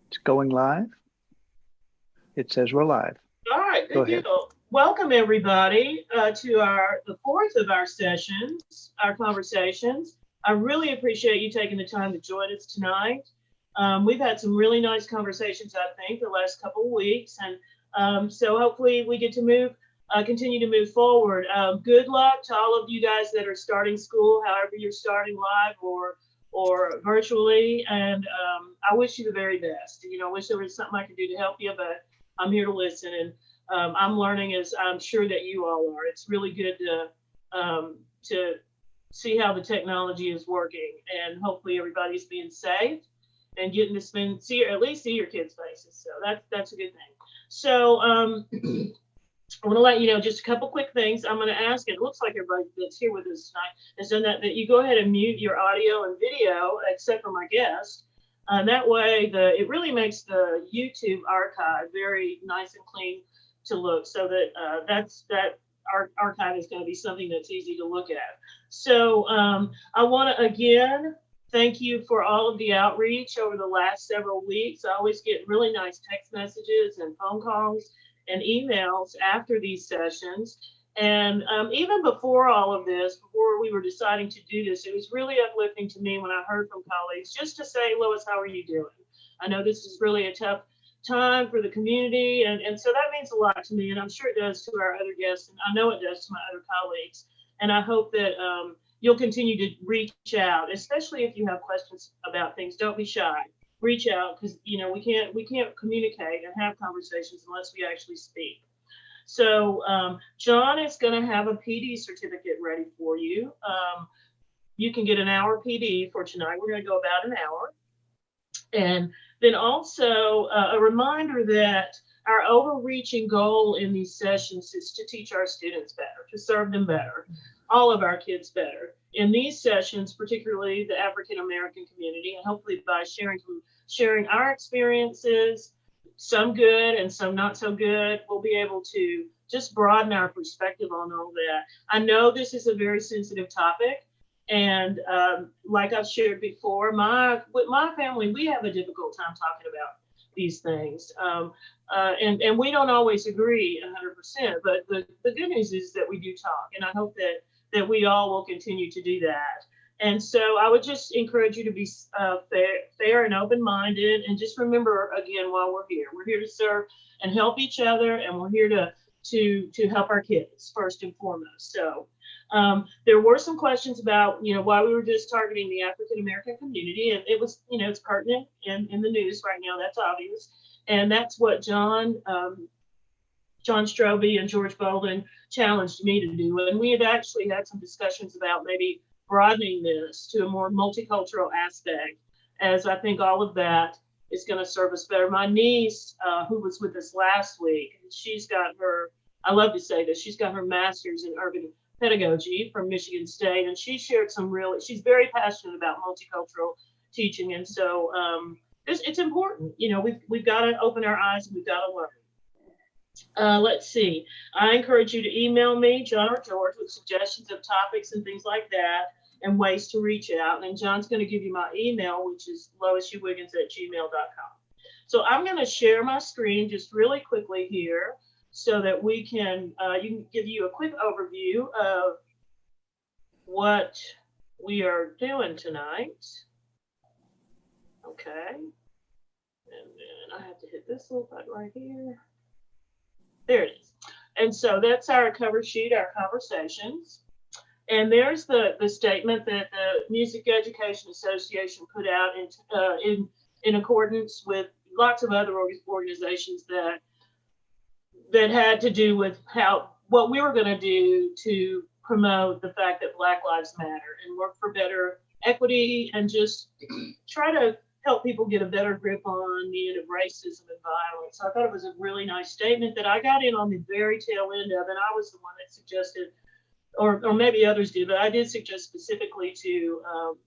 It's going live. It says we're live. All right, Go good ahead. deal. Welcome everybody to the fourth of our sessions, our conversations. I really appreciate you taking the time to join us tonight. We've had some really nice conversations, I think, the last couple of weeks, and so hopefully we get to continue to move forward. Good luck to all of you guys that are starting school, however you're starting live or virtually, and I wish you the very best. I wish there was something I could do to help you, but I'm here to listen, and I'm learning as I'm sure that you all are. It's really good to see how the technology is working, and hopefully everybody's being safe and getting to at least see your kids' faces. So that's a good thing. So I want to let you know just a couple quick things. I'm going to ask. It looks like everybody that's here with us tonight has done that. That you go ahead and mute your audio and video, except for my guest. That way, it really makes the YouTube archive very nice and clean to look. So that archive is going to be something that's easy to look at. So I want to again thank you for all of the outreach over the last several weeks. I always get really nice text messages and phone calls and emails after these sessions. And even before all of this, before we were deciding to do this, it was really uplifting to me when I heard from colleagues just to say, Lois, how are you doing? I know this is really a tough time for the community. And so that means a lot to me. And I'm sure it does to our other guests. And I know it does to my other colleagues. And I hope that you'll continue to reach out, especially if you have questions about things. Don't be shy. Reach out because we can't communicate and have conversations unless we actually speak. So John is going to have a PD certificate ready for you. You can get an hour PD for tonight. We're going to go about an hour. And then also a reminder that our overreaching goal in these sessions is to teach our students better, to serve them better, all of our kids better. In these sessions, particularly the African American community, and hopefully by sharing our experiences, some good and some not so good, we'll be able to just broaden our perspective on all that. I know this is a very sensitive topic, and like I've shared before, with my family, we have a difficult time talking about these things. And we don't always agree 100%, but the good news is that we do talk, and I hope that we all will continue to do that. And so I would just encourage you to be fair and open-minded, and just remember again while we're here to serve and help each other, and we're here to help our kids first and foremost. So there were some questions about why we were just targeting the African American community, and it was it's pertinent in the news right now. That's obvious, and that's what John Strobey and George Bolden challenged me to do. And we had actually had some discussions about maybe broadening this to a more multicultural aspect, as I think all of that is going to serve us better. My niece, who was with us last week, I love to say this, she's got her master's in urban pedagogy from Michigan State, and she shared she's very passionate about multicultural teaching. And so it's important. We've got to open our eyes and we've got to learn. Let's see. I encourage you to email me, John or George, with suggestions of topics and things like that, and ways to reach out. And John's going to give you my email, which is loisuwiggins@gmail.com. So I'm going to share my screen just really quickly here so that we can give you a quick overview of what we are doing tonight. Okay. And then I have to hit this little button right here. There it is. And so that's our cover sheet, our conversations. And there's the statement that the Music Education Association put out in accordance with lots of other organizations that had to do with what we were going to do to promote the fact that Black Lives Matter and work for better equity and just try to help people get a better grip on the end of racism and violence. So I thought it was a really nice statement that I got in on the very tail end of, and I was the one that suggested, or maybe others did, but I did suggest specifically to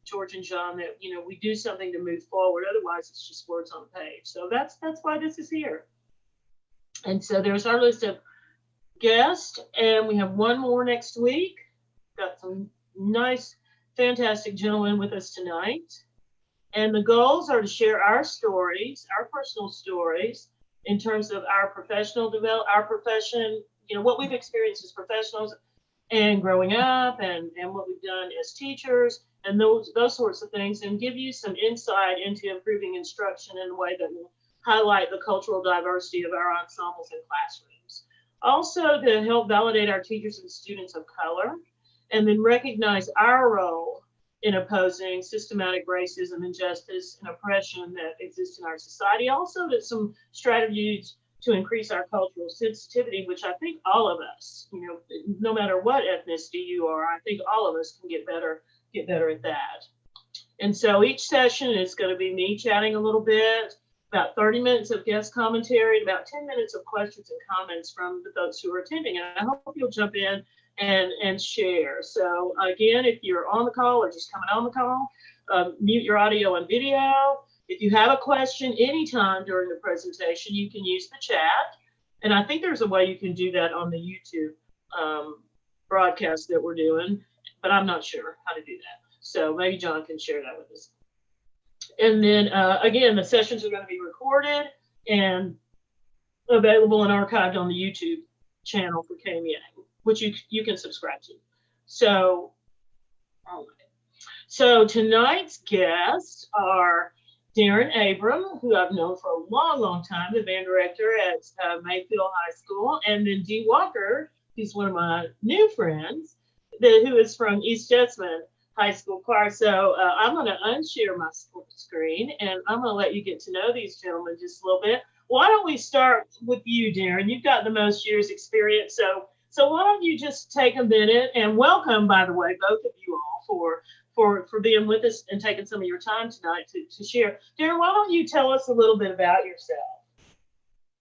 George and John that we do something to move forward. Otherwise, it's just words on the page. So that's why this is here. And so there's our list of guests, and we have one more next week. Got some nice, fantastic gentlemen with us tonight. And the goals are to share our stories, our personal stories, in terms of our professional develop, our profession, what we've experienced as professionals and growing up, and what we've done as teachers, and those sorts of things, and give you some insight into improving instruction in a way that will highlight the cultural diversity of our ensembles and classrooms. Also, to help validate our teachers and students of color, and then recognize our role in opposing systematic racism, injustice, and oppression that exists in our society. Also, that some strategies to increase our cultural sensitivity, which I think all of us, no matter what ethnicity you are, I think all of us can get better at that. And so each session is going to be me chatting a little bit, about 30 minutes of guest commentary, and about 10 minutes of questions and comments from the folks who are attending. And I hope you'll jump in and share. So again, if you're on the call or just coming on the call, mute your audio and video. If you have a question anytime during the presentation, you can use the chat. And I think there's a way you can do that on the YouTube broadcast that we're doing, but I'm not sure how to do that. So maybe John can share that with us. And then again, the sessions are going to be recorded and available and archived on the YouTube channel for KMEA, which you can subscribe to. So, all right. So tonight's guests are Darrin, who I've known for a long, long time, the band director at Mayfield High School, and then Dee Walker, who's one of my new friends, who is from East Jessamine High School Choir. So I'm going to unshare my screen, and I'm going to let you get to know these gentlemen just a little bit. Why don't we start with you, Darrin? You've got the most years experience, so why don't you just take a minute, and welcome, by the way, both of you all for being with us and taking some of your time tonight to share. Darrin, why don't you tell us a little bit about yourself?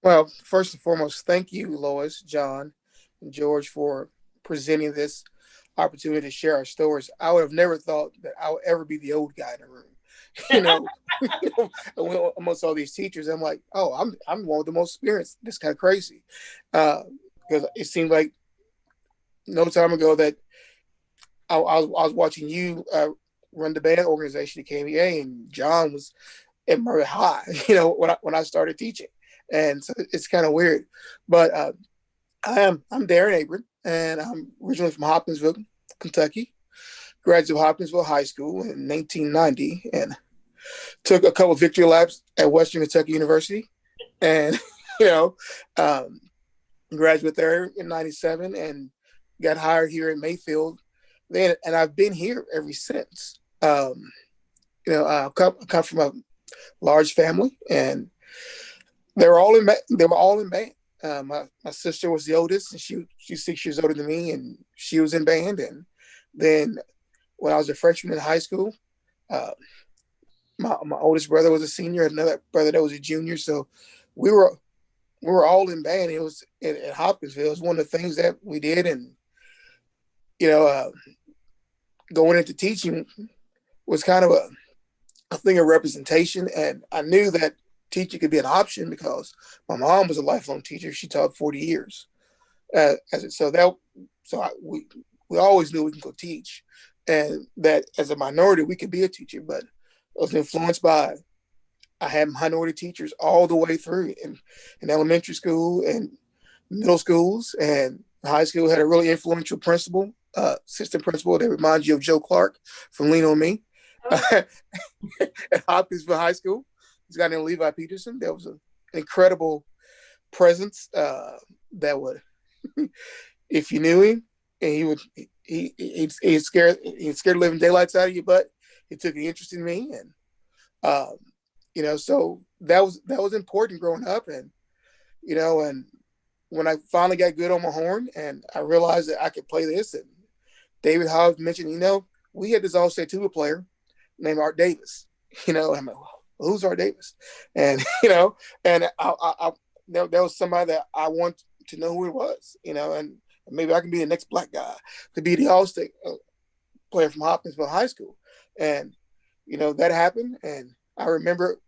Well, first and foremost, thank you, Lois, John, and George, for presenting this opportunity to share our stories. I would have never thought that I would ever be the old guy in the room. Amongst all these teachers, I'm like, oh, I'm one of the most experienced. That's kind of crazy, because it seemed like no time ago that I was watching you run the band organization at KMEA, and John was at Murray High, when I started teaching, and so it's kind of weird. But I'm Darrin Abren, and I'm originally from Hopkinsville, Kentucky. Graduated Hopkinsville High School in 1990, and took a couple of victory laps at Western Kentucky University, and graduated there in '97, and got hired here in Mayfield. Then, and I've been here ever since. I come from a large family, and they were all in band. My sister was the oldest, and she's 6 years older than me, and she was in band. And then when I was a freshman in high school, my oldest brother was a senior, another brother that was a junior. So we were all in band. It was at Hopkinsville. It was one of the things that we did, and going into teaching was kind of a thing of representation. And I knew that teaching could be an option because my mom was a lifelong teacher. She taught 40 years. We always knew we can go teach, and that as a minority, we could be a teacher. But I was influenced by, I had minority teachers all the way through in elementary school and middle schools, and high school had a really influential principal, assistant principal that reminds you of Joe Clark from Lean On Me. At Hopkinsville High School. This guy named Levi Peterson. That was an incredible presence that would, if you knew him, and he'd scare the living daylights out of you, but he took an interest in me, and so that was important growing up, and and when I finally got good on my horn and I realized that I could play this, and David Hobbs mentioned, we had this all-state tuba player named Art Davis. I'm like, well, who's Art Davis? And and there was somebody that I want to know who it was, and maybe I can be the next black guy to be the all-state player from Hopkinsville High School. And that happened, and I remember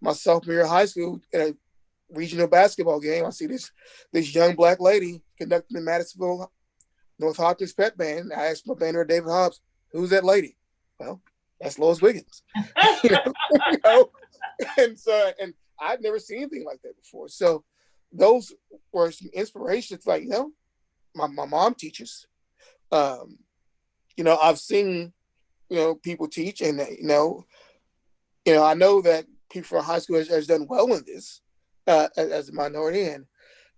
my sophomore year of high school at a regional basketball game. I see this young black lady conducting the Madisonville North Hopkins Pet Band. I asked my band director, David Hobbs, who's that lady? Well, That's Lois Wiggins. you know, you know? And I'd never seen anything like that before. So those were some inspirations. Like, my mom teaches. I've seen, people teach, and I know that people from high school has done well in this as a minority. And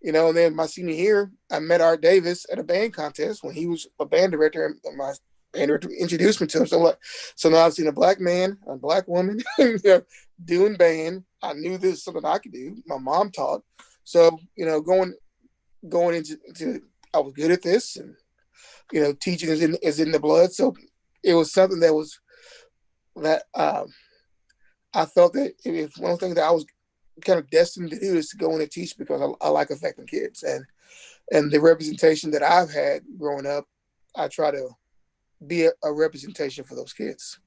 then my senior year, I met Art Davis at a band contest when he was a band director, and my band director introduced me to him. So now I've seen a black man, a black woman doing band. I knew this was something I could do. My mom taught. So, going into I was good at this, and teaching is in the blood. So it was something that I felt that it was one of the things that I was kind of destined to do, is to go in and teach, because I like affecting kids, and the representation that I've had growing up, I try to be a representation for those kids.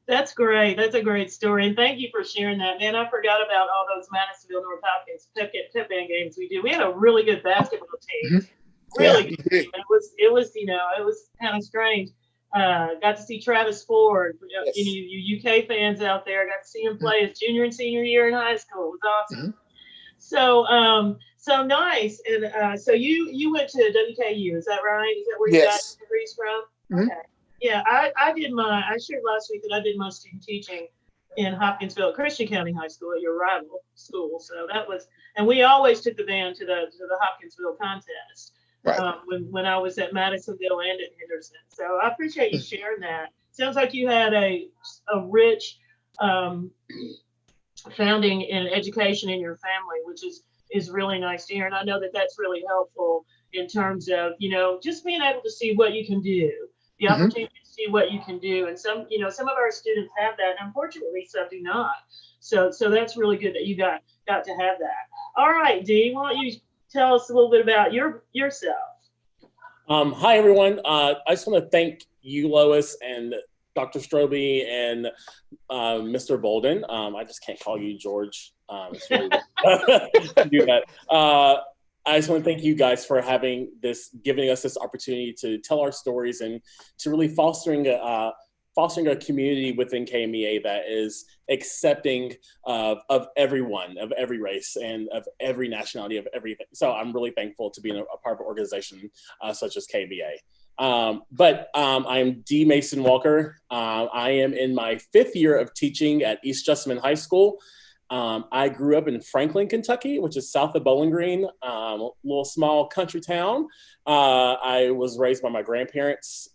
That's great. That's a great story. And thank you for sharing that. Man, I forgot about all those Madisonville North Hopkins pep band games we do. We had a really good basketball team. Mm-hmm. Really good team. It was kind of strange. Got to see Travis Ford. Yes. You UK fans out there, got to see him play his junior and senior year in high school. It was awesome. Mm-hmm. So nice. And so you went to WKU, is that right? Is that where you got your degrees from? Mm-hmm. Okay. Yeah, I shared last week that I did my student teaching in Hopkinsville Christian County High School at your rival school. So that was, and we always took the band to the Hopkinsville contest. Right. When I was at Madisonville and at Henderson. So I appreciate you sharing that. Sounds like you had a rich founding in education in your family, which is really nice to hear. And I know that that's really helpful in terms of, just being able to see what you can do, the opportunity to see what you can do. And some of our students have that, and unfortunately some do not. So that's really good that you got to have that. All right, Dee, why don't you tell us a little bit about yourself? Hi, everyone. I just want to thank you, Lois, and Dr. Strobe, and Mr. Bolden. I just can't call you George. It's really to do that. I just want to thank you guys for giving us this opportunity to tell our stories, and to really fostering a community within KMEA that is accepting of everyone, of every race, and of every nationality, of everything. So I'm really thankful to be a part of an organization such as KMEA. But I'm D. Mason Walker. I am in my 5th year of teaching at East Jessamine High School. I grew up in Franklin, Kentucky, which is south of Bowling Green, a little small country town. I was raised by my grandparents,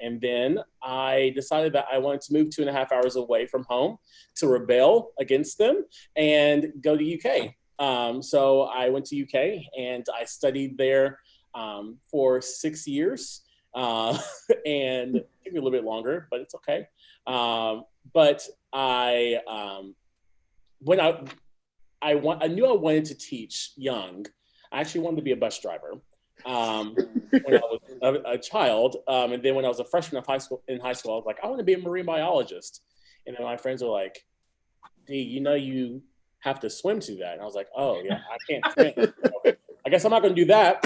and then I decided that I wanted to move 2.5 hours away from home to rebel against them and go to UK. So I went to UK and I studied there for 6 years, and it took me a little bit longer, but it's okay. But when I knew I wanted to teach young, I actually wanted to be a bus driver when I was a child. And then when I was a freshman in high school, I was like, I want to be a marine biologist. And then my friends were like, D, you have to swim to that. And I was like, oh yeah, I can't swim. So I guess I'm not going to do that.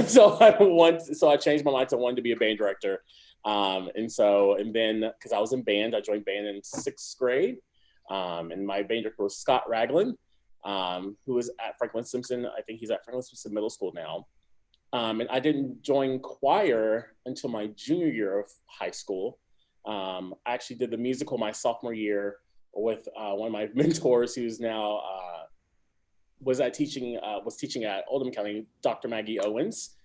So I changed my mind to wanting to be a band director. And then because I was in band, I joined band in 6th grade. And my band director was Scott Ragland, who was at Franklin Simpson. I think he's at Franklin Simpson Middle School now. And I didn't join choir until my junior year of high school. I actually did the musical my sophomore year with one of my mentors, who's now was teaching at Oldham County, Dr. Maggie Owens.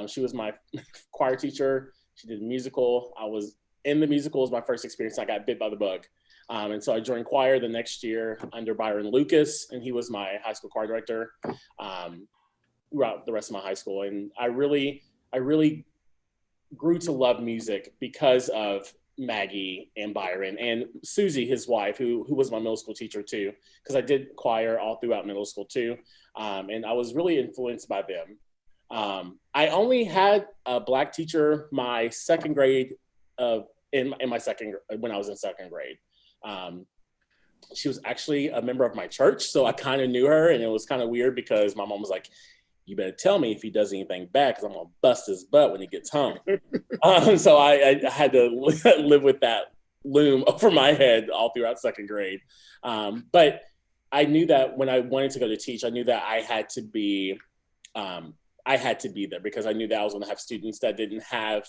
She was my choir teacher. She did a musical. I was in the musical. It was my first experience. I got bit by the bug. And so I joined choir the next year under Byron Lucas, and he was my high school choir director throughout the rest of my high school. And I really grew to love music because of Maggie and Byron and Susie, his wife, who was my middle school teacher too, because I did choir all throughout middle school too. And I was really influenced by them. I only had a Black teacher my second grade when I was in second grade. She was actually a member of my church, so I kind of knew her, and it was kind of weird because my mom was like, you better tell me if he does anything bad, because I'm gonna bust his butt when he gets home. So I had to live with that loom over my head all throughout second grade. But I knew that when I wanted to go to teach, I knew that I had to be there, because I knew that I was going to have students that didn't have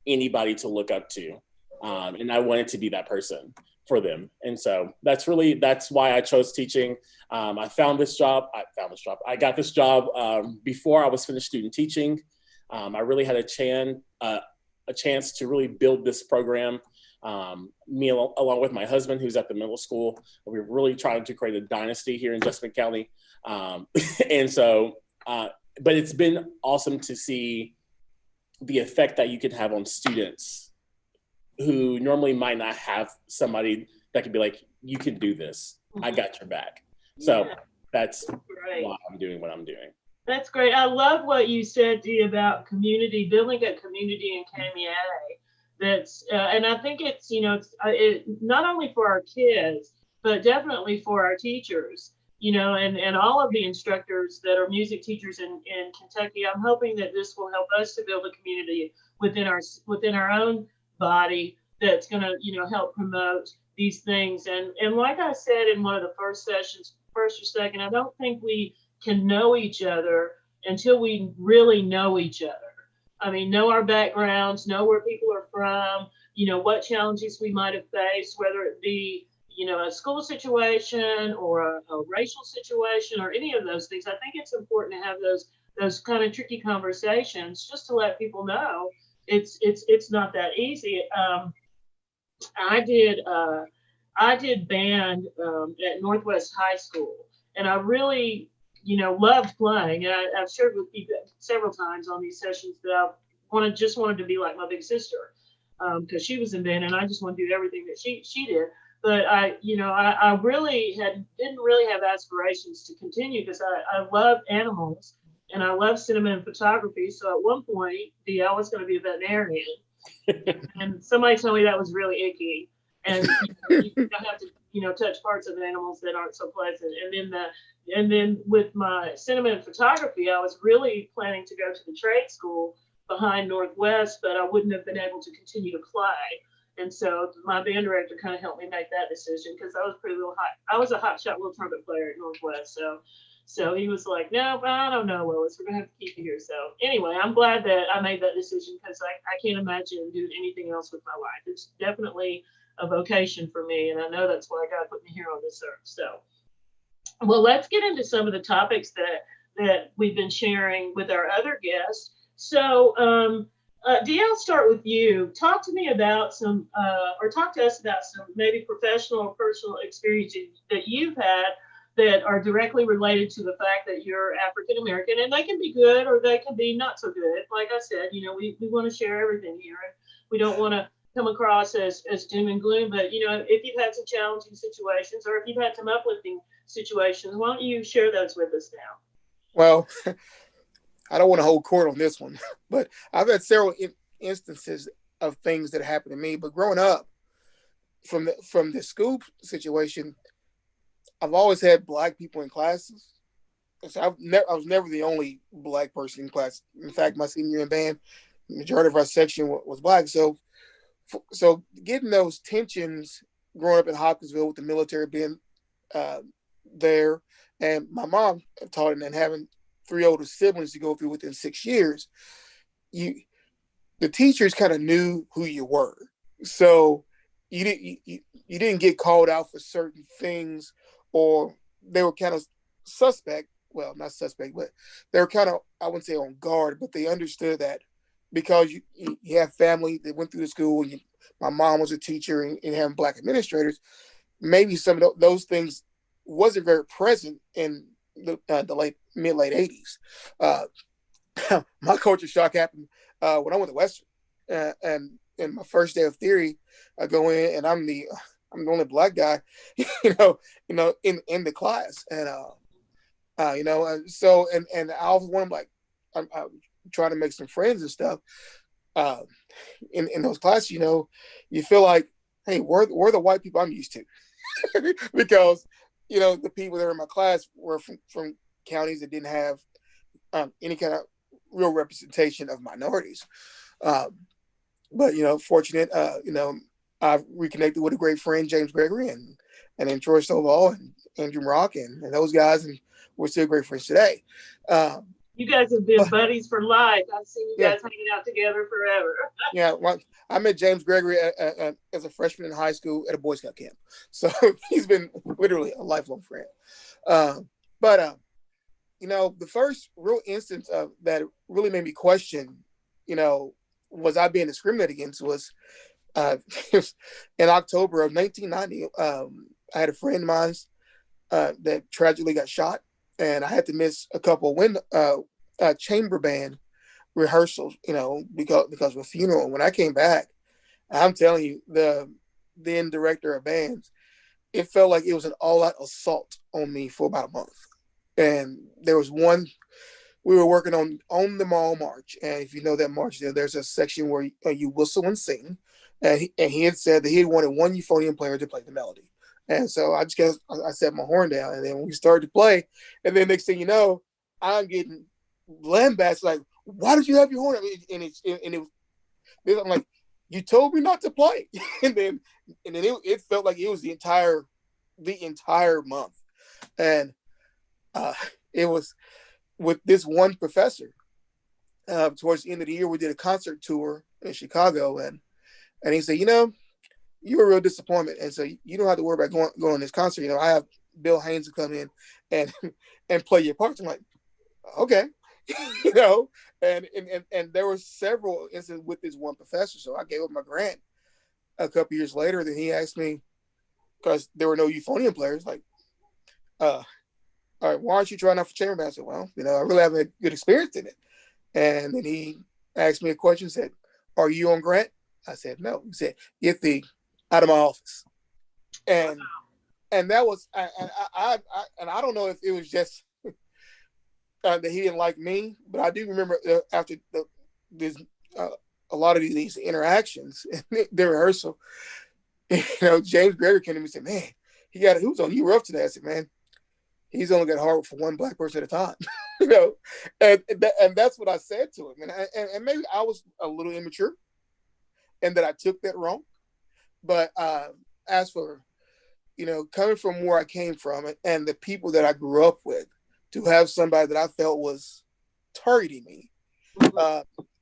anybody to look up to. And I wanted to be that person for them. And so that's why I chose teaching. I got this job before I was finished student teaching. I really had a chance to really build this program. Me along with my husband, who's at the middle school. We're really trying to create a dynasty here in Jessamine County. And so, but it's been awesome to see the effect that you can have on students who normally might not have somebody that could be like, you can do this. I got your back. So that's why I'm doing what I'm doing. That's great. I love what you said, Dee, about building a community in Kamiah. That's, and I think it's, not only for our kids, but definitely for our teachers, and all of the instructors that are music teachers in Kentucky. I'm hoping that this will help us to build a community within our own body that's going to, help promote these things. And like I said in one of the first sessions, first or second, I don't think we can know each other until we really know each other. I mean, know our backgrounds, know where people are from, what challenges we might have faced, whether it be, a school situation or a racial situation or any of those things. I think it's important to have those kind of tricky conversations just to let people know it's not that easy. I did band at Northwest High School, and I really, loved playing. And I've shared with you several times on these sessions that I wanted to be like my big sister, because she was in band, and I just want to do everything that she did. But I really didn't really have aspirations to continue, because I love animals and I love cinema and photography. So at one point, I was going to be a veterinarian, and somebody told me that was really icky, and you don't have to touch parts of animals that aren't so pleasant. And then with my cinema and photography, I was really planning to go to the trade school behind Northwest, but I wouldn't have been able to continue to play. And so my band director kind of helped me make that decision, because I was a hot shot little trumpet player at Northwest. So he was like, no, I don't know, Lois, we're gonna have to keep you here. So anyway, I'm glad that I made that decision, because I can't imagine doing anything else with my life. It's definitely a vocation for me, and I know that's why God put me here on this earth. So, well, let's get into some of the topics that we've been sharing with our other guests. So, Dee, I'll start with you. Talk to me about talk to us about some maybe professional or personal experiences that you've had that are directly related to the fact that you're African American, and they can be good or they can be not so good. Like I said, we want to share everything here, and we don't want to come across as doom and gloom. But if you've had some challenging situations, or if you've had some uplifting situations, why don't you share those with us now? Well, I don't want to hold court on this one, but I've had several instances of things that happened to me. But growing up, from the school situation, I've always had Black people in classes. So I was never the only Black person in class. In fact, my senior year in band, the majority of our section was Black. So getting those tensions growing up in Hopkinsville with the military being there, and my mom taught it, and having 3 older siblings to go through within 6 years, the teachers kind of knew who you were. So you didn't get called out for certain things, or they were kind of suspect. Well, not suspect, but they were kind of, I wouldn't say on guard, but they understood that because you have family that went through the school, and my mom was a teacher, and having Black administrators, maybe some of those things wasn't very present in the mid-late 80s. My culture shock happened when I went to Western, and in my first day of theory, I go in and I'm the only Black guy, in the class, and so I always want to, like, I'm trying to make some friends and stuff. In those classes, you feel like, hey, we're the white people I'm used to, because the people that were in my class were from counties that didn't have any kind of real representation of minorities. But fortunate, I've reconnected with a great friend, James Gregory, and then Troy Stovall and Andrew Rock and those guys, and we're still great friends today. You guys have been buddies for life. I've seen you Yeah. guys hanging out together forever. Yeah, well, I met James Gregory as a freshman in high school at a Boy Scout camp, so he's been literally a lifelong friend. But the first real instance of that really made me question, was I being discriminated against was in October of 1990. I had a friend of mine that tragically got shot, and I had to miss a couple chamber band rehearsals, because of a funeral. And when I came back, I'm telling you, the then director of bands, it felt like it was an all-out assault on me for about a month. And there was one, we were working on the Mall March, and if you know that march, there's a section where you whistle and sing, and he had said that he had wanted one euphonium player to play the melody. And so I set my horn down, and then we started to play, and then next thing you know, I'm getting lambasted, like, why did you have your horn? I'm like, you told me not to play. and then it felt like it was the entire month. And it was with this one professor. Towards the end of the year, we did a concert tour in Chicago, and he said, you're a real disappointment, and so you don't have to worry about going on this concert. I have Bill Haynes to come in and play your parts. I'm like, okay. And there were several instances with this one professor. So I gave up my grant a couple years later. Then he asked me, because there were no euphonium players, like, all right, why aren't you trying out for chamber band? I said, well, I really haven't had good experience in it. And then he asked me a question, said, are you on grant? I said, no. He said, get thee out of my office. And that was, and I don't know if it was just that he didn't like me, but I do remember after a lot of these interactions in the rehearsal, James Gregory came to me and said, man, he was on you rough today. I said, man, he's only got hard for one black person at a time, and that's what I said to him. And maybe I was a little immature and that I took that wrong. But as for, coming from where I came from and the people that I grew up with, to have somebody that I felt was targeting me,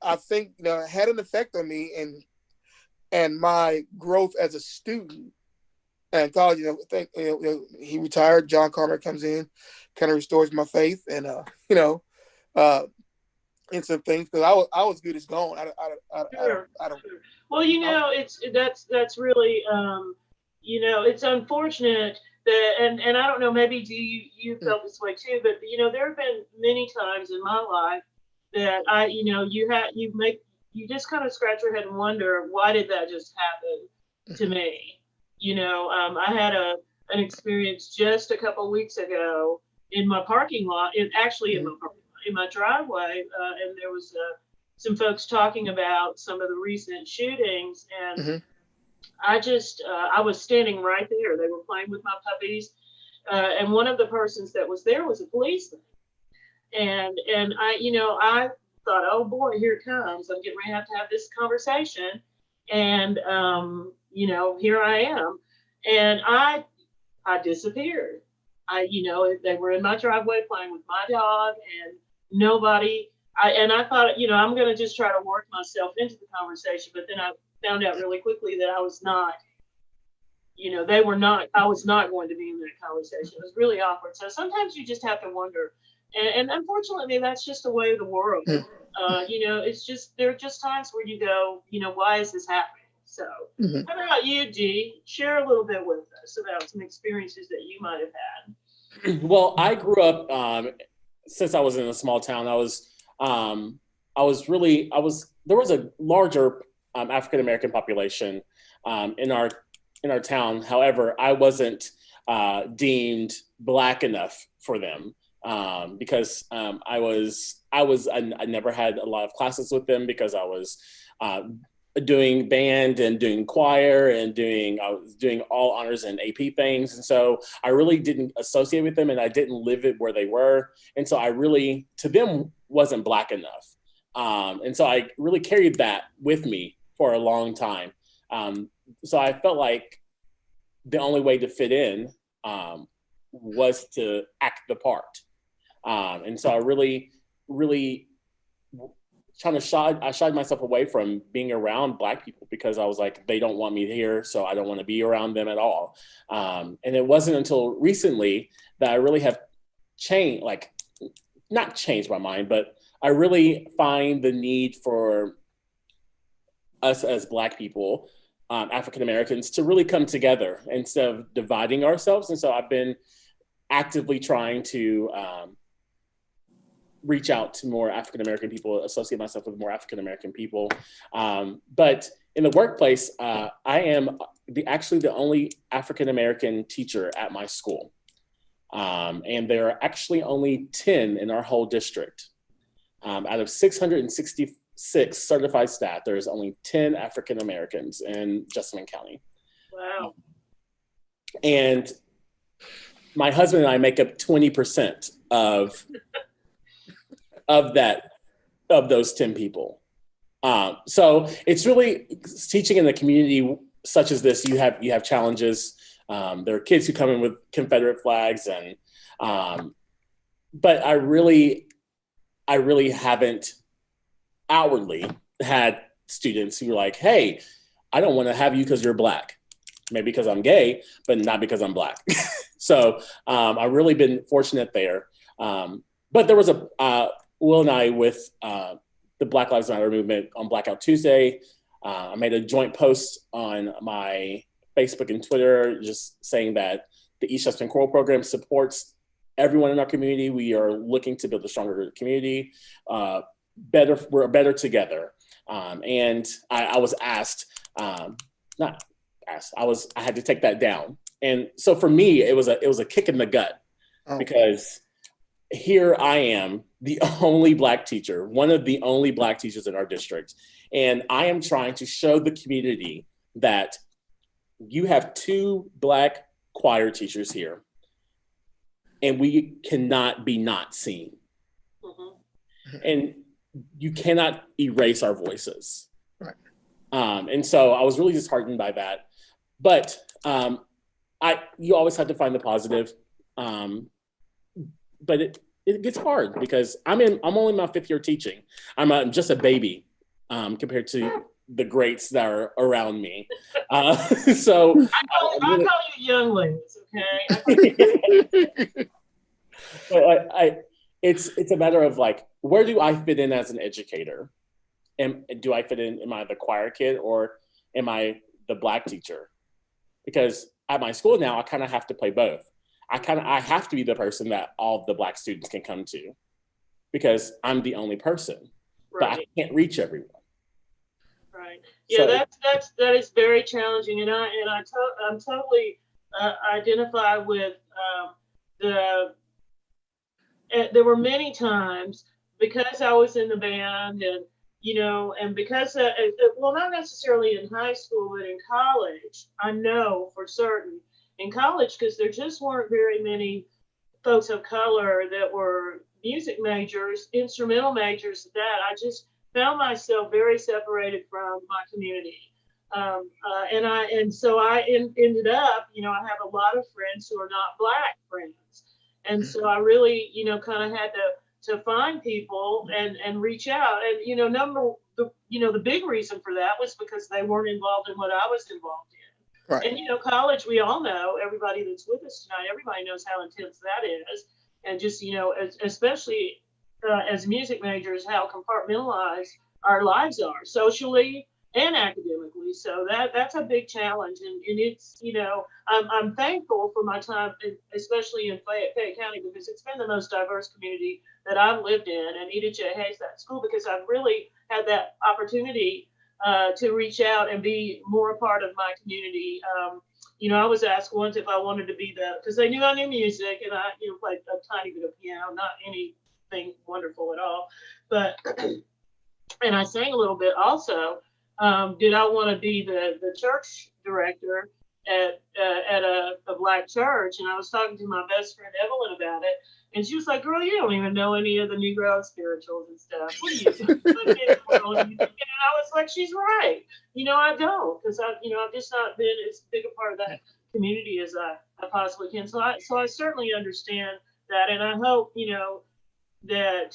I think it had an effect on me and my growth as a student. And college, he retired. John Carter comes in, kind of restores my faith, and in some things, because I was good as gone. I don't. Well, that's really it's unfortunate that, and I don't know, maybe you felt this way too, but there have been many times in my life that you just kind of scratch your head and wonder, why did that just happen to me? I had an experience just a couple of weeks ago in my parking lot, in my driveway, and there was some folks talking about some of the recent shootings, and I was standing right there. They were playing with my puppies, and one of the persons that was there was a policeman, and I thought, oh boy, here it comes. I'm getting ready to have this conversation, and here I am, and I disappeared. They were in my driveway playing with my dog, and nobody. I thought, I'm going to just try to work myself into the conversation, but then I found out really quickly that I was not. I was not going to be in that conversation. It was really awkward. So sometimes you just have to wonder, and unfortunately, that's just the way of the world. It's just, there are just times where you go, why is this happening? So, How about you, Dee? Share a little bit with us about some experiences that you might have had. Well, I grew up, since I was in a small town, there was a larger African-American population in our town. However, I wasn't deemed Black enough for them because I never had a lot of classes with them because I was doing band and doing choir and I was doing all honors and AP things. And so I really didn't associate with them, and I didn't live it where they were. And so I really, to them, wasn't Black enough. And so I really carried that with me for a long time. so I felt like the only way to fit in was to act the part. And so I really I shied myself away from being around Black people because I was like, they don't want me here, so I don't want to be around them at all. And it wasn't until recently that I really have changed, like not changed my mind, but I really find the need for us as Black people, African Americans, to really come together instead of dividing ourselves. And so I've been actively trying to reach out to more African American people, associate myself with more African American people. But in the workplace, I am actually the only African American teacher at my school. And there are actually only 10 in our whole district. Out of 666 certified staff, there's only 10 African Americans in Jessamine County. Wow. And my husband and I make up 20% of those 10 people. So it's really teaching in the community such as this. You have challenges. There are kids who come in with Confederate flags, and but I really haven't outwardly had students who are like, "Hey, I don't want to have you because you're Black, maybe because I'm gay, but not because I'm Black." So I've really been fortunate there. But there was Will and I with the Black Lives Matter movement on Blackout Tuesday. I made a joint post on my Facebook and Twitter just saying that the East Jessamine Choral Program supports everyone in our community. We are looking to build a stronger community. We're better together. And I was asked, not asked, I had to take that down. And so for me, it was a kick in the gut because here I am, the only Black teacher, one of the only Black teachers in our district. And I am trying to show the community that you have 2 Black choir teachers here, and we cannot be not seen. Mm-hmm. And you cannot erase our voices. Right. And so I was really disheartened by that. But you always have to find the positive. But it gets hard because I'm only my 5th year teaching. I'm just a baby compared to the greats that are around me. So I call you younglings, okay? But it's a matter of like, where do I fit in as an educator? And do I fit in? Am I the choir kid or am I the Black teacher? Because at my school now, I kind of have to play both. I have to be the person that all the Black students can come to because I'm the only person, right. But I can't reach everyone. Right. Yeah, so, that is very challenging, and I'm totally identify with there were many times because I was in the band and and because well, not necessarily in high school, but in college, I know for certain in college because there just weren't very many folks of color that were music majors, instrumental majors. I just found myself very separated from my community. So I ended up, I have a lot of friends who are not Black friends. And so I really, kind of had to find people and reach out. And, the big reason for that was because they weren't involved in what I was involved in. Right. And, college, we all know, everybody that's with us tonight, everybody knows how intense that is. And just, especially as music majors, how compartmentalized our lives are socially and academically. So that's a big challenge. And it's, I'm thankful for my time, especially in Fayette County, because it's been the most diverse community that I've lived in. And Edith J. Hayes, that school, because I've really had that opportunity to reach out and be more a part of my community. I was asked once if I wanted to be because they knew I knew music and I, played a tiny bit of piano, not anything wonderful at all, but, and I sang a little bit also. Did I want to be the church director at a black church, and I was talking to my best friend Evelyn about it, and she was like, "Girl, you don't even know any of the Negro spirituals and stuff. What are you doing? What in the world are you thinking?" And I was like, "She's right. I don't, because I've just not been as big a part of that community as I possibly can. So I certainly understand that, and I hope that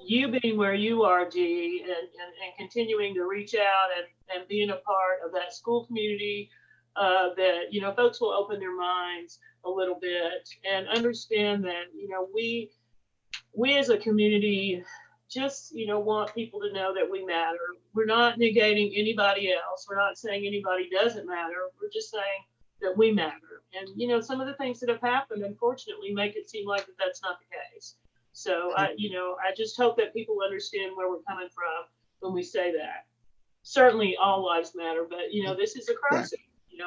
you being where you are, Dee, and continuing to reach out and being a part of that school community, that folks will open their minds a little bit and understand that we as a community just want people to know that we matter. We're not negating anybody else. We're not saying anybody doesn't matter. We're just saying that we matter. And some of the things that have happened, unfortunately, make it seem like that's not the case. So I just hope that people understand where we're coming from when we say that. Certainly, all lives matter, but this is a crisis, in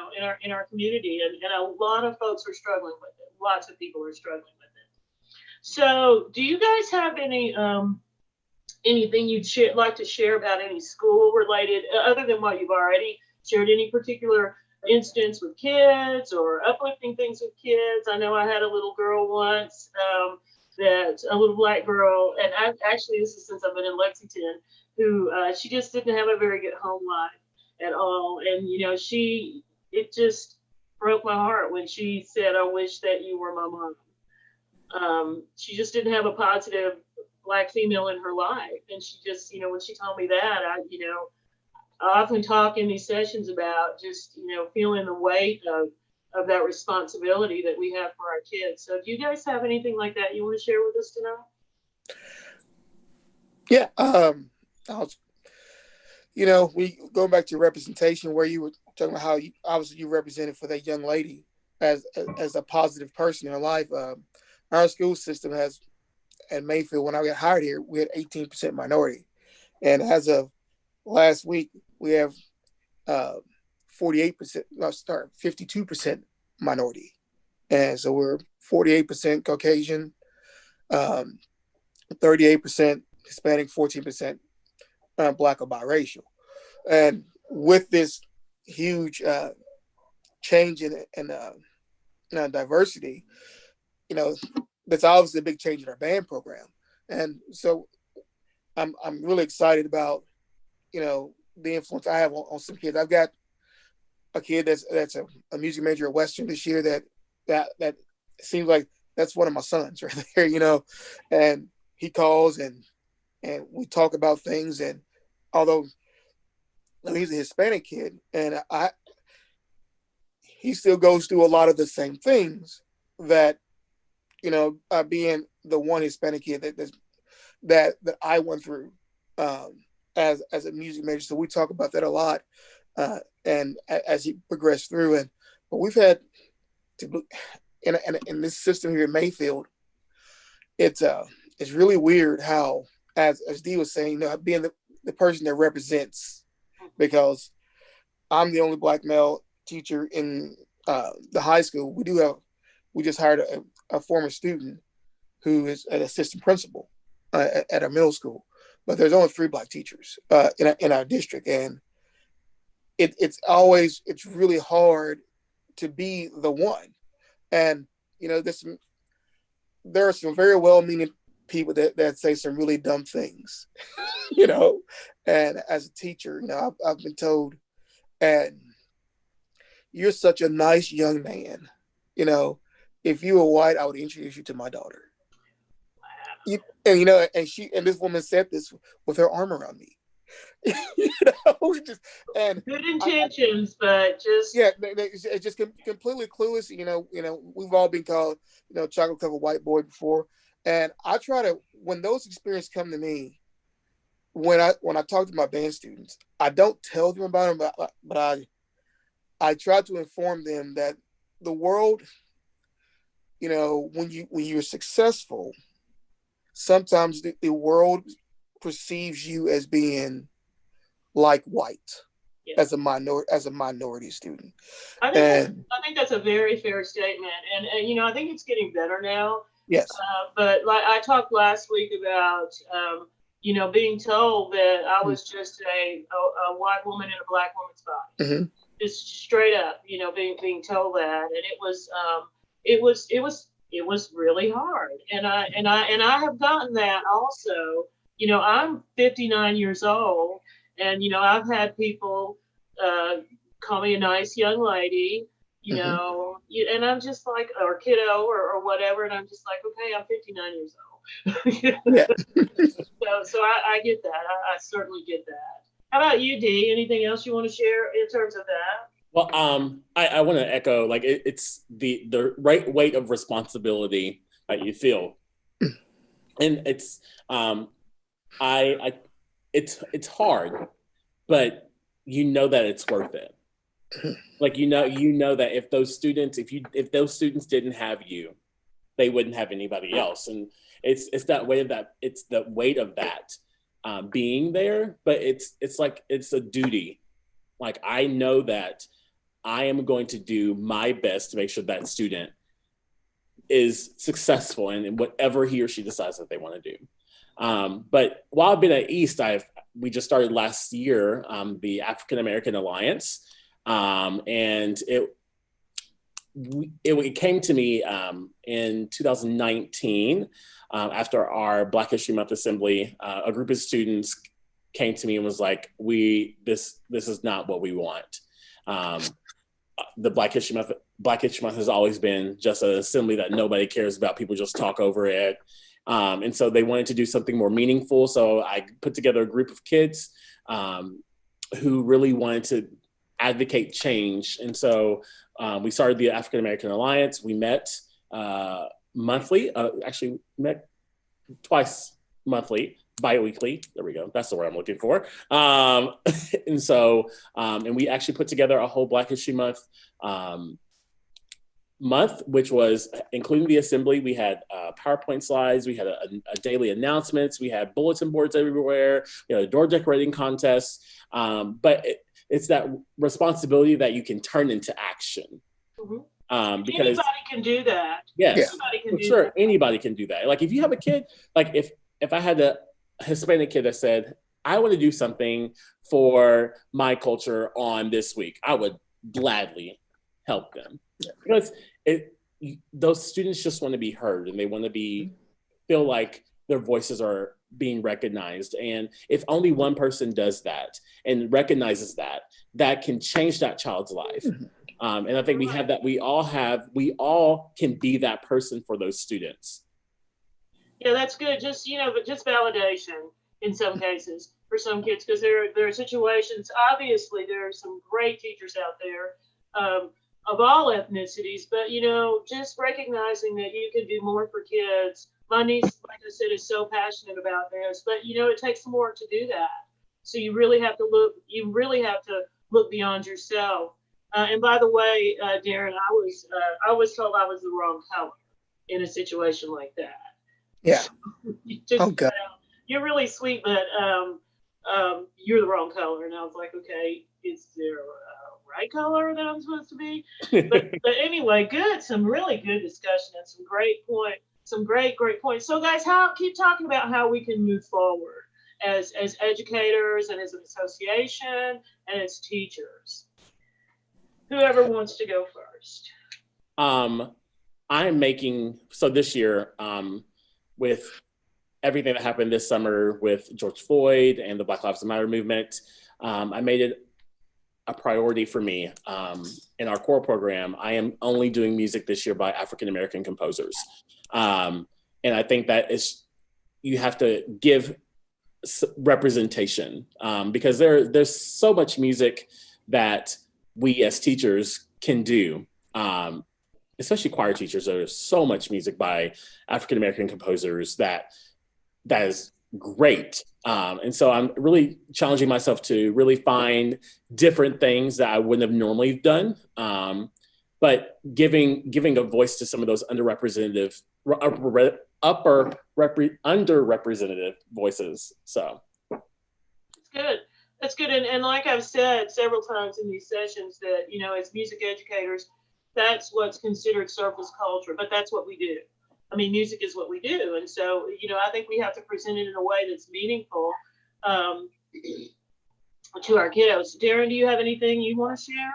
our community, and a lot of folks are struggling with it. Lots of people are struggling with it. So, do you guys have anything you'd like to share about any school related, other than what you've already shared? Any particular instance with kids or uplifting things with kids? I know I had a little girl once. That a little black girl, and actually this is since I've been in Lexington, who she just didn't have a very good home life at all, and it just broke my heart when she said, "I wish that you were my mom." She just didn't have a positive black female in her life, and she just, when she told me that, I often talk in these sessions about just feeling the weight of that responsibility that we have for our kids. So do you guys have anything like that you want to share with us tonight? Yeah. We going back to representation, where you were talking about how you represented for that young lady as a positive person in her life. Our school system has, at Mayfield, when I got hired here, we had 18% minority. And as of last week, we have 52% minority. And so we're 48% Caucasian, 38% Hispanic, 14% Black or biracial. And with this huge change in diversity, that's obviously a big change in our band program. And so I'm really excited about, the influence I have on some kids. I've got a kid that's a music major at Western this year that seems like that's one of my sons right there, and he calls and we talk about things. And although he's a Hispanic kid, and he still goes through a lot of the same things that, being the one Hispanic kid that I went through as a music major. So we talk about that a lot. And as he progressed through, but we've had to, in this system here in Mayfield, it's really weird how, as Dee was saying, being the person that represents, because I'm the only black male teacher in the high school. We just hired a former student who is an assistant principal at our middle school, but there's only 3 black teachers in our district, and it's really hard to be the one. And there are some very well-meaning people that say some really dumb things, and as a teacher, I've been told, and you're such a nice young man, if you were white, I would introduce you to my daughter. And this woman said this with her arm around me. Good intentions, but just it's just completely clueless. We've all been called chocolate covered white boy before, and I try to, when those experiences come to me, when I talk to my band students, I don't tell them about them, but I try to inform them that the world, when you're successful, sometimes the world perceives you as being like white, as a minority student. I think that's a very fair statement, and I think it's getting better now. Yes. But like I talked last week about being told that I was just a white woman in a black woman's body. Mm-hmm. just straight up, being told that, and it was really hard, and I have gotten that also. I'm 59 years old, and I've had people call me a nice young lady, and I'm just like, or kiddo, or whatever, and I'm just like, okay, I'm 59 years old. Yeah. So I get that. I certainly get that. How about you, Dee? Anything else you want to share in terms of that? Well, I want to echo, like, it's the right weight of responsibility that you feel, and it's I it's hard, but that it's worth it. Like, that if those students didn't have you, they wouldn't have anybody else, and it's that way of that. It's the weight of that being there, but it's like it's a duty. Like, I know that I am going to do my best to make sure that student is successful in whatever he or she decides that they want to do. But while I've been at East, we just started last year the African American Alliance, and it came to me in 2019 after our Black History Month assembly. A group of students came to me and was like, this is not what we want. The Black History Month has always been just an assembly that nobody cares about. People just talk over it. And so they wanted to do something more meaningful. So I put together a group of kids who really wanted to advocate change. And so we started the African American Alliance. We met monthly, actually met twice monthly, bi-weekly. There we go. That's the word I'm looking for. And so, and we actually put together a whole Black History month, which was including the assembly. We had PowerPoint slides. We had a daily announcements. We had bulletin boards everywhere. We had a door decorating contest. But it's that responsibility that you can turn into action. Mm-hmm. Because anybody can do that. Yes, that. Anybody can do that. Like, if you have a kid, like if I had a Hispanic kid that said, I want to do something for my culture on this week, I would gladly help them. Because those students just want to be heard, and they want to feel like their voices are being recognized. And if only one person does that and recognizes that can change that child's life. And I think we have that. We all can be that person for those students. Yeah, that's good. Just, but just validation in some cases for some kids, because there are situations, obviously there are some great teachers out there of all ethnicities, but, just recognizing that you can do more for kids. My niece, like I said, is so passionate about this, but, it takes some work to do that. So you really have to look beyond yourself. And by the way, Darrin, I was told I was the wrong color in a situation like that. Yeah. Just, oh God. You're really sweet, but you're the wrong color. And I was like, okay, is there a right color that I'm supposed to be? But anyway, good. Some really good discussion and some great points. So guys, keep talking about how we can move forward as educators and as an association and as teachers. Whoever wants to go first. So this year, with everything that happened this summer with George Floyd and the Black Lives Matter movement, I made it a priority for me. In our core program, I am only doing music this year by African American composers. And I think that you have to give representation, because there's so much music that we as teachers can do, especially choir teachers. There's so much music by African American composers that is great. And so I'm really challenging myself to really find different things that I wouldn't have normally done, but giving a voice to some of those underrepresented voices. So that's good. And like I've said several times in these sessions, that as music educators, that's what's considered surface culture, but that's what we do. I mean, music is what we do. And so, I think we have to present it in a way that's meaningful to our kiddos. Darrin, do you have anything you want to share?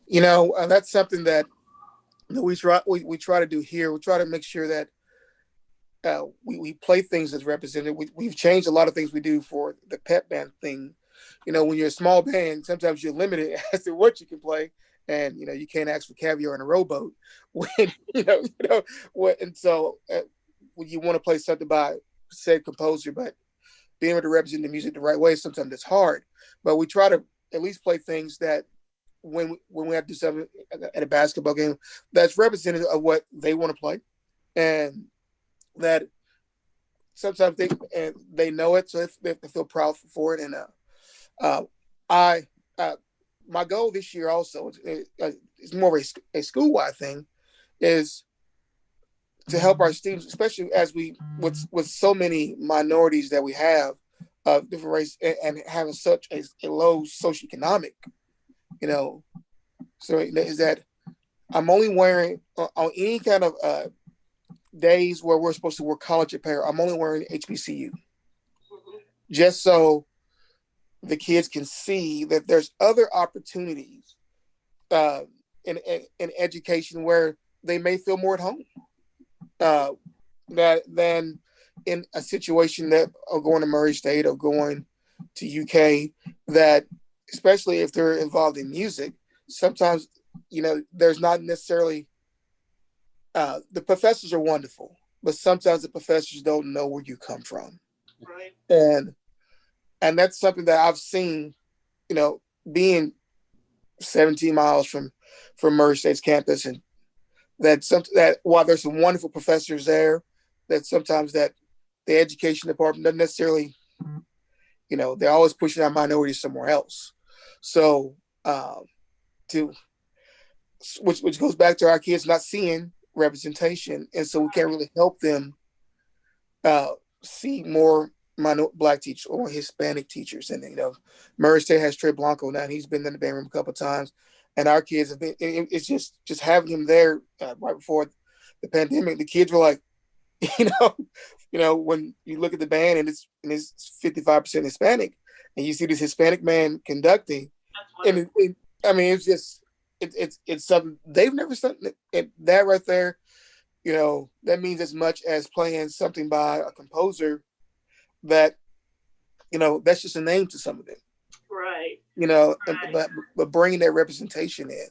That's something that we try to do here. We try to make sure that we play things that's represented. We've changed a lot of things we do for the pep band thing. When you're a small band, sometimes you're limited as to what you can play, and you can't ask for caviar in a rowboat. When and so when you want to play something by said composer, but being able to represent the music the right way, sometimes it's hard. But we try to at least play things that when we have to do something at a basketball game that's representative of what they want to play, and that sometimes they know it, so they feel proud for it. And I my goal this year also is more of a school-wide thing, is to help our students, especially as we with so many minorities that we have of different race, and having such a low socioeconomic, so is that I'm only wearing on any kind of days where we're supposed to wear college apparel, I'm only wearing HBCU, just so the kids can see that there's other opportunities in education where they may feel more at home than in a situation that of going to Murray State or going to UK, that especially if they're involved in music, sometimes there's not necessarily the professors are wonderful, but sometimes the professors don't know where you come from. Right. And that's something that I've seen, being 17 miles from Murray State's campus, and that while there's some wonderful professors there, that sometimes that the education department doesn't necessarily, they're always pushing our minorities somewhere else. So which goes back to our kids not seeing representation, and so we can't really help them see more Black teachers or Hispanic teachers. And Murray State has Trey Blanco now, and he's been in the band room a couple of times, and our kids have been. It's just having him there right before the pandemic. The kids were like, when you look at the band and it's 55% Hispanic, and you see this Hispanic man conducting, and it's just. It's something they've never done. That right there, that means as much as playing something by a composer that, that's just a name to some of them. Right. Right. But bringing that representation in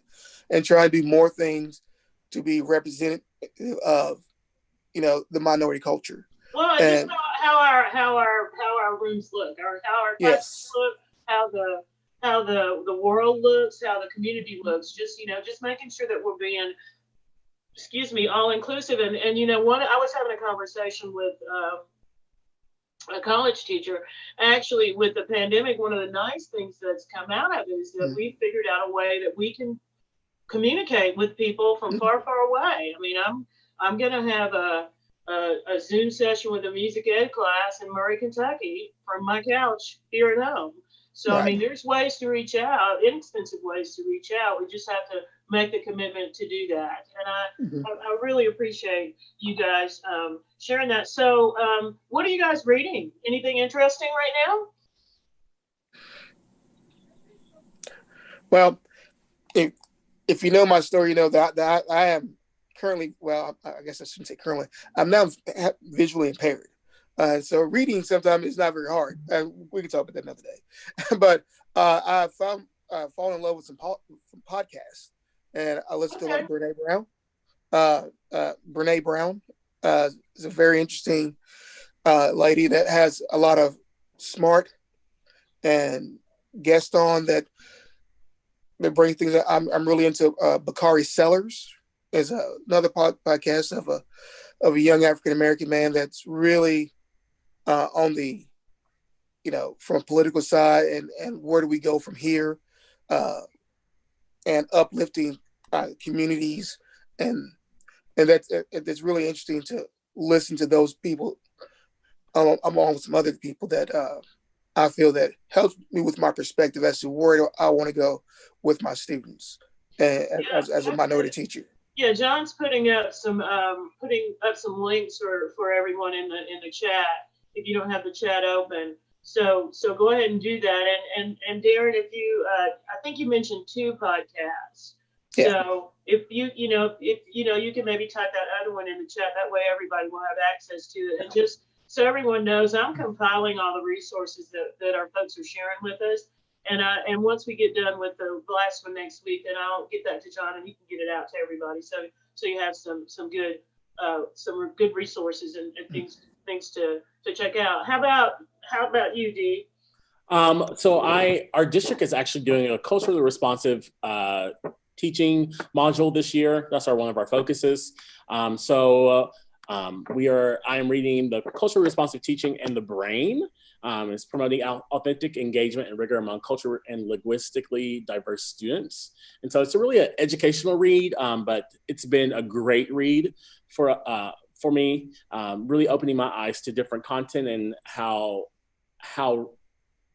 and trying to do more things to be representative of, the minority culture. Well, just how our rooms look, or how our classes look, how the world looks, how the community looks, just making sure that we're being, all inclusive. And I was having a conversation with a college teacher. Actually, with the pandemic, one of the nice things that's come out of it is that we figured out a way that we can communicate with people from far, far away. I mean, I'm gonna have a Zoom session with a music ed class in Murray, Kentucky from my couch here at home. So, right. I mean, there's ways to reach out, inexpensive ways to reach out. We just have to make the commitment to do that. And I really appreciate you guys sharing that. So what are you guys reading? Anything interesting right now? Well, if you know my story, you know that I am currently, well, I guess I shouldn't say currently, I'm now visually impaired. So reading sometimes is not very hard. We can talk about that another day. But I fallen in love with some podcasts, and I listened to a lot of Brene Brown. Brene Brown is a very interesting lady that has a lot of smart and guests on that bring things that I'm really into. Bakari Sellers is another podcast of a young African American man that's really on the, from a political side and where do we go from here, and uplifting communities, and that's really interesting to listen to those people along with some other people that I feel that helps me with my perspective as to where I want to go with my students as a minority teacher. Yeah, John's putting up some links for everyone in the chat. If you don't have the chat open, So go ahead and do that. And Darrin, if you, I think you mentioned 2 podcasts. Yeah. So if you can maybe type that other one in the chat. That way everybody will have access to it. And just so everyone knows, I'm compiling all the resources that our folks are sharing with us. And once we get done with the last one next week, then I'll get that to John and he can get it out to everybody. So you have some good resources and things to check out. How about you, Dee? So our district is actually doing a culturally responsive teaching module this year. That's one of our focuses. I am reading the culturally responsive teaching and the brain. It's promoting authentic engagement and rigor among cultural and linguistically diverse students. And so it's really an educational read, but it's been a great read for me, really opening my eyes to different content and how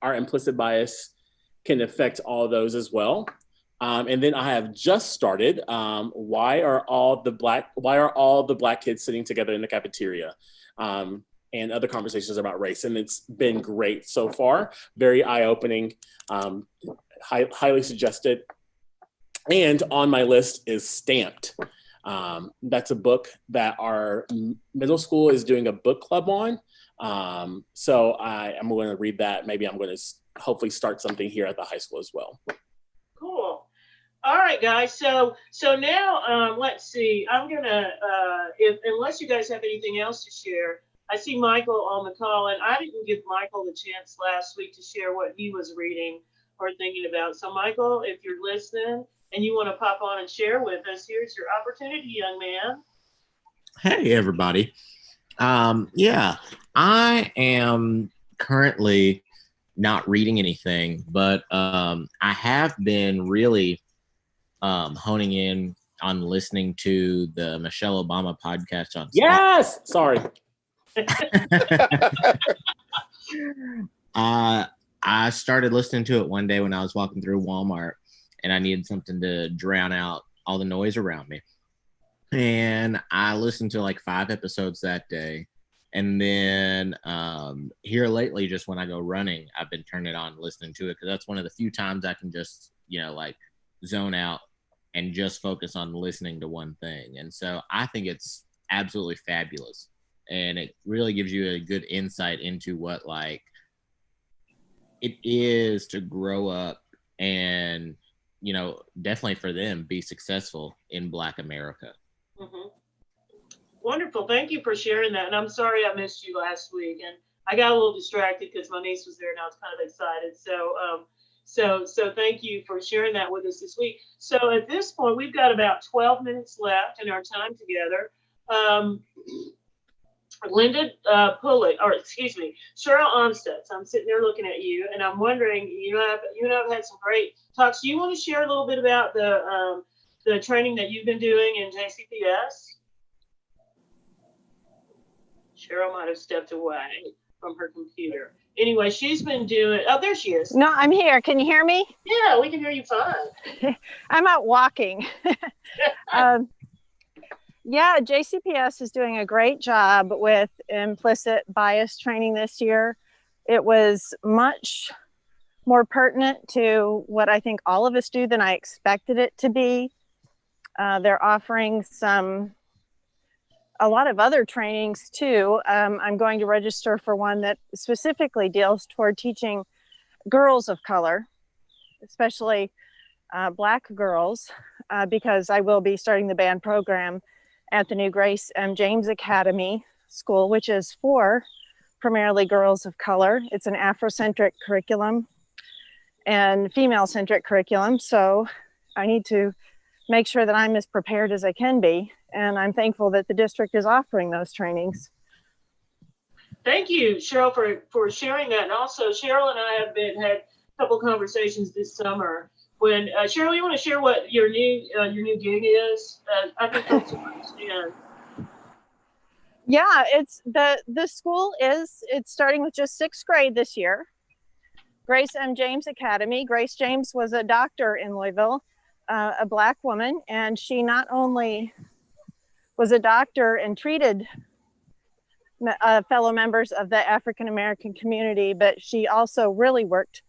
our implicit bias can affect all of those as well. And then I have just started, why are all the black kids sitting together in the cafeteria? And other conversations about race. And it's been great so far, very eye-opening, highly suggested. And on my list is Stamped. That's a book that our middle school is doing a book club on. So I'm going to read that. Maybe I'm going to hopefully start something here at the high school as well. Cool. All right, guys. So now let's see. I'm gonna unless you guys have anything else to share. I see Michael on the call, and I didn't give Michael the chance last week to share what he was reading or thinking about. So Michael, if you're listening and you want to pop on and share with us, here's your opportunity, young man. Hey, everybody. Yeah, I am currently not reading anything, but I have been really honing in on listening to the Michelle Obama podcast on Yes! Sorry. I started listening to it one day when I was walking through Walmart and I needed something to drown out all the noise around me. And I listened to like 5 episodes that day. And then here lately, just when I go running, I've been turning it on and listening to it because that's one of the few times I can just, like zone out and just focus on listening to one thing. And so I think it's absolutely fabulous. And it really gives you a good insight into what like it is to grow up and, definitely for them be successful in Black America. Mm-hmm. Wonderful. Thank you for sharing that. And I'm sorry I missed you last week. And I got a little distracted because my niece was there and I was kind of excited. So thank you for sharing that with us this week. So at this point, we've got about 12 minutes left in our time together. Linda Cheryl Onstead. So I'm sitting there looking at you, and I'm wondering, I've had some great talks. Do you want to share a little bit about the training that you've been doing in JCPS? Cheryl might have stepped away from her computer. Anyway, she's been doing. Oh, there she is. No, I'm here. Can you hear me? Yeah, we can hear you fine. I'm out walking. Yeah, JCPS is doing a great job with implicit bias training this year. It was much more pertinent to what I think all of us do than I expected it to be. They're offering a lot of other trainings too. I'm going to register for one that specifically deals toward teaching girls of color, especially Black girls, because I will be starting the band program at the new Grace M. James Academy School, which is for primarily girls of color. It's an Afrocentric curriculum and female-centric curriculum. So I need to make sure that I'm as prepared as I can be. And I'm thankful that the district is offering those trainings. Thank you, Cheryl, for sharing that. And also, Cheryl and I have had a couple conversations this summer. When Cheryl, you want to share what your new gig is? I think folks will understand. Yeah, it's the school it's starting with just 6th grade this year. Grace M. James Academy. Grace James was a doctor in Louisville, a Black woman, and she not only was a doctor and treated fellow members of the African American community, but she also really worked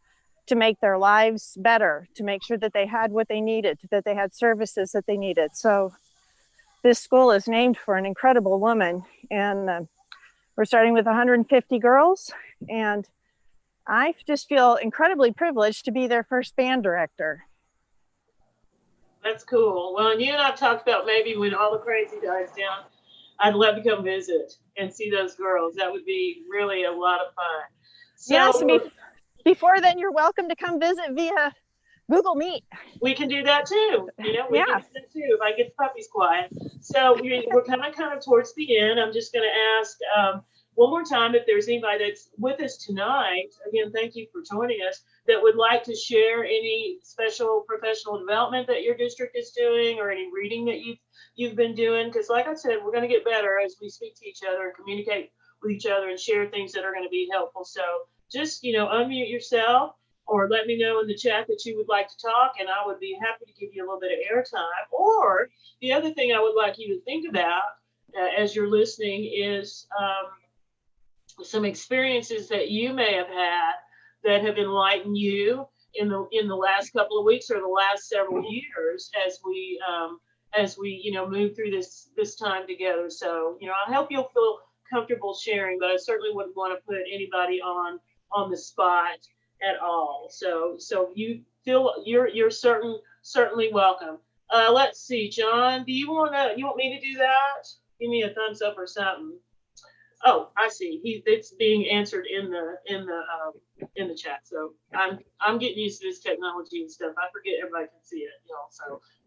to make their lives better, to make sure that they had what they needed, that they had services that they needed. So this school is named for an incredible woman, and we're starting with 150 girls, and I just feel incredibly privileged to be their first band director. That's cool. Well, and you and I've talked about maybe when all the crazy dies down, I'd love to come visit and see those girls. That would be really a lot of fun. So yes, before then, you're welcome to come visit via Google Meet. we can do that too. We can do that too if I get the puppies quiet. So we're kind of towards the end. I'm just going to ask one more time if there's anybody that's with us tonight. Again, thank you for joining us. That would like to share any special professional development that your district is doing, or any reading that you've been doing. Because, like I said, we're going to get better as we speak to each other and communicate with each other and share things that are going to be helpful. So just unmute yourself, or let me know in the chat that you would like to talk, and I would be happy to give you a little bit of airtime. Or the other thing I would like you to think about as you're listening is some experiences that you may have had that have enlightened you in the last couple of weeks or the last several years as we move through this time together. So I hope you'll feel comfortable sharing, but I certainly wouldn't want to put anybody on the spot at all. So you feel you're certainly welcome. Let's see, John, you want me to do that? Give me a thumbs up or something. Oh, I see. It's being answered in the chat. So I'm getting used to this technology and stuff. I forget everybody can see it,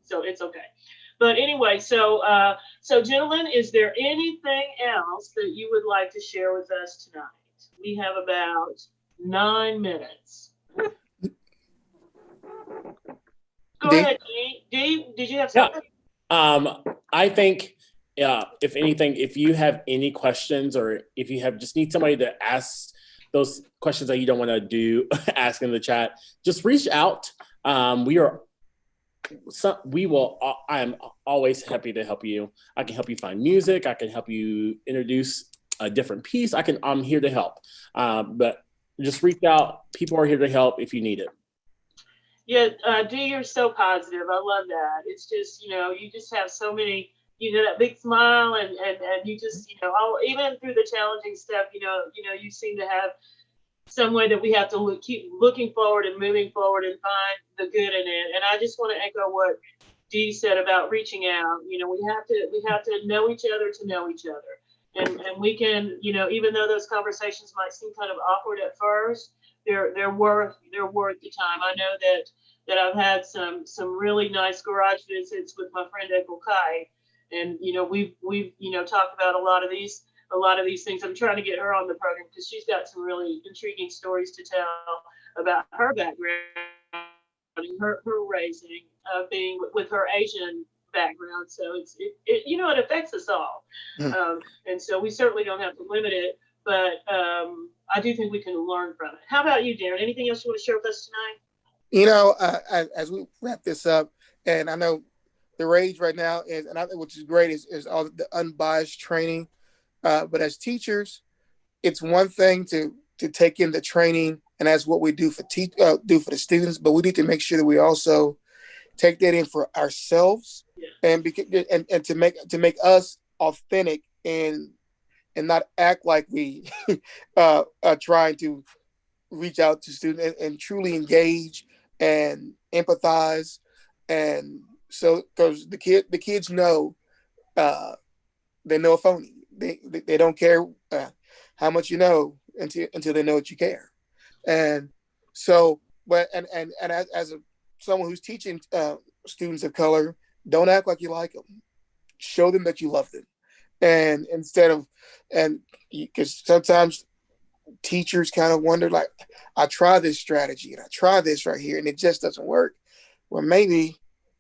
so it's okay. But anyway, so gentlemen, is there anything else that you would like to share with us tonight? We have about 9 minutes. Go ahead, Dee. Did you have something? Yeah. I think, if anything, if you have any questions, or if you just need somebody to ask those questions that you don't want to ask in the chat, just reach out. I am always happy to help you. I can help you find music. I can help you introduce a different piece. I'm here to help. But just reach out. People are here to help if you need it. Yeah, Dee, you're so positive. I love that. It's just, you just have so many, that big smile, and you just, even through the challenging stuff, you seem to have some way that we have to keep looking forward and moving forward and find the good in it. And I just want to echo what Dee said about reaching out. We have to know each other to know each other. And we can, even though those conversations might seem kind of awkward at first, they're worth the time. I know that I've had some really nice garage visits with my friend April Kai, and we've talked about a lot of these things. I'm trying to get her on the program because she's got some really intriguing stories to tell about her background, her raising, being with her Asian background. So it affects us all. And so we certainly don't have to limit it, but I do think we can learn from it. How about you, Darrin? Anything else you want to share with us tonight? As we wrap this up, and I know the rage right now is, and I think which is great, is all the unbiased training. But as teachers, it's one thing to take in the training, and that's what we do for the students. But we need to make sure that we also take that in for ourselves, and to make us authentic and not act like we are trying to reach out to students and truly engage and empathize. And so, because the kids know, they know a phony. They don't care how much you know until they know that you care. And so, as someone who's teaching students of color, don't act like you like them. Show them that you love them. And because sometimes teachers kind of wonder, like, I try this strategy and I try this right here and it just doesn't work. Well, maybe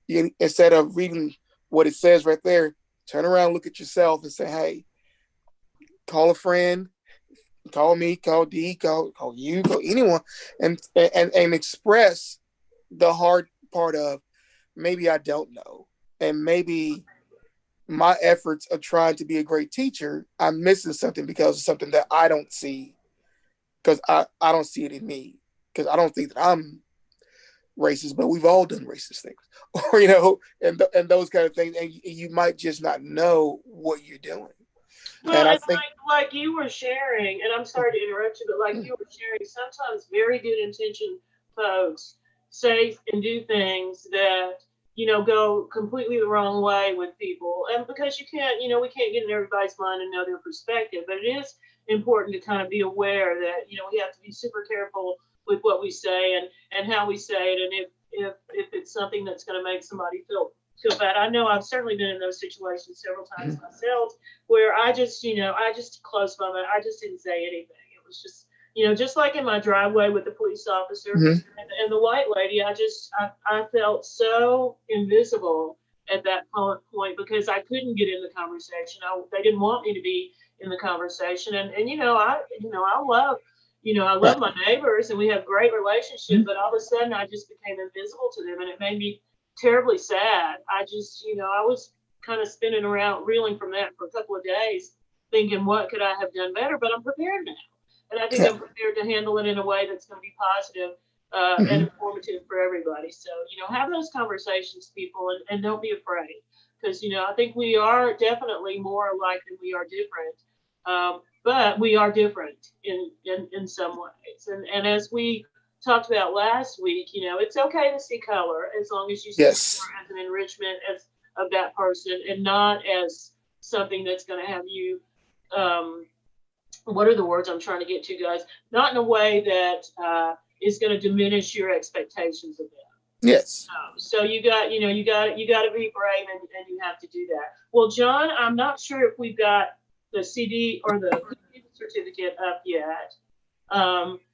instead of reading what it says right there, turn around, look at yourself and say, hey, call a friend, call me, call Dee, call you, call anyone, and express the hard part of, maybe I don't know, and maybe my efforts of trying to be a great teacher, I'm missing something because of something that I don't see, because I don't see it in me, because I don't think that I'm racist, but we've all done racist things, or and those kind of things, and you might just not know what you're doing. Well, And I and think, like you were sharing, and I'm sorry to interrupt you, but like you were sharing, sometimes very good intentioned folks say and do things that, go completely the wrong way with people. And because you can't, we can't get in everybody's mind and know their perspective, but it is important to kind of be aware that, we have to be super careful with what we say and how we say it. And if it's something that's going to make somebody feel bad. I know I've certainly been in those situations several times myself, where I just closed my mouth. I just didn't say anything. It was just, just like in my driveway with the police officer and the white lady, I felt so invisible at that point because I couldn't get in the conversation. They didn't want me to be in the conversation. And I love my neighbors and we have great relationship, but all of a sudden I just became invisible to them, and it made me terribly sad. I was kind of spinning around, reeling from that for a couple of days, thinking, what could I have done better? But I'm prepared now. And I think I'm prepared to handle it in a way that's going to be positive and informative for everybody. So, have those conversations, people, and don't be afraid. Because, I think we are definitely more alike than we are different. But we are different in some ways. And as we talked about last week, it's okay to see color as long as you see color as an enrichment of that person and not as something that's going to have you, what are the words I'm trying to get to, guys? Not in a way that is going to diminish your expectations of them. yes. So you got to be brave and you have to do that. Well, John, I'm not sure if we've got the CD or the certificate up yet.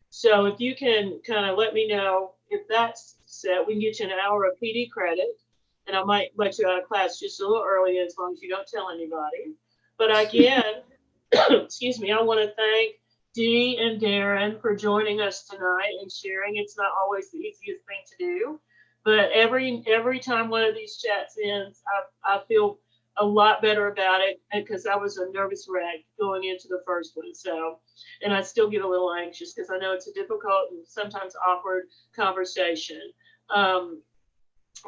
So if you can kind of let me know if that's set, we can get you an hour of PD credit, and I might let you out of class just a little early as long as you don't tell anybody. But again, excuse me, I want to thank Dee and Darrin for joining us tonight and sharing. It's not always the easiest thing to do, but every time one of these chats ends, I feel a lot better about it because I was a nervous wreck going into the first one. So, and I still get a little anxious because I know it's a difficult and sometimes awkward conversation.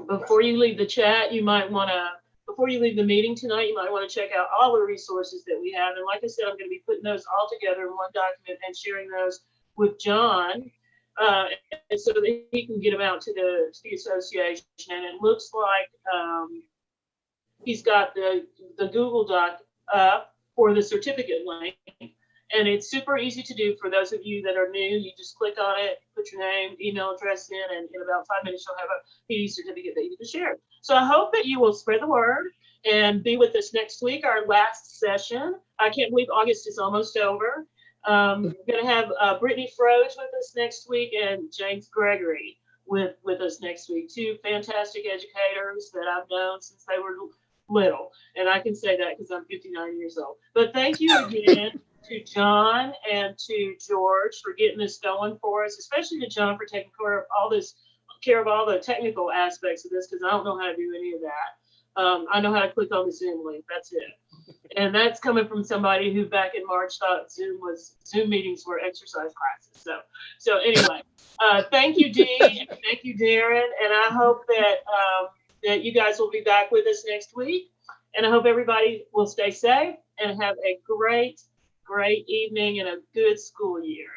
Before you leave the chat, before you leave the meeting tonight, you might want to check out all the resources that we have. And like I said, I'm going to be putting those all together in one document and sharing those with John, and so that he can get them out to the association. And it looks like he's got the Google Doc up for the certificate link. And it's super easy to do for those of you that are new. You just click on it, put your name, email address in, and in about 5 minutes, you'll have a PD certificate that you can share. So I hope that you will spread the word and be with us next week, our last session. I can't believe August is almost over. We're going to have Brittany Froge with us next week and James Gregory with us next week. Two fantastic educators that I've known since they were little. And I can say that because I'm 59 years old. But thank you again to John and to George for getting this going for us, especially to John for taking care of all the technical aspects of this, because I don't know how to do any of that. I know how to click on the Zoom link. That's it. And that's coming from somebody who back in March thought Zoom meetings were exercise classes. So anyway, thank you, Dee, and thank you, Darrin, and I hope that you guys will be back with us next week. And I hope everybody will stay safe and have a great evening and a good school year.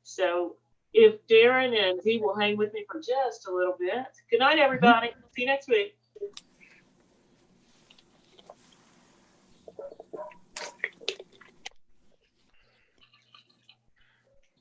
So if Darrin and Dee will hang with me for just a little bit. Good night, everybody. See you next week.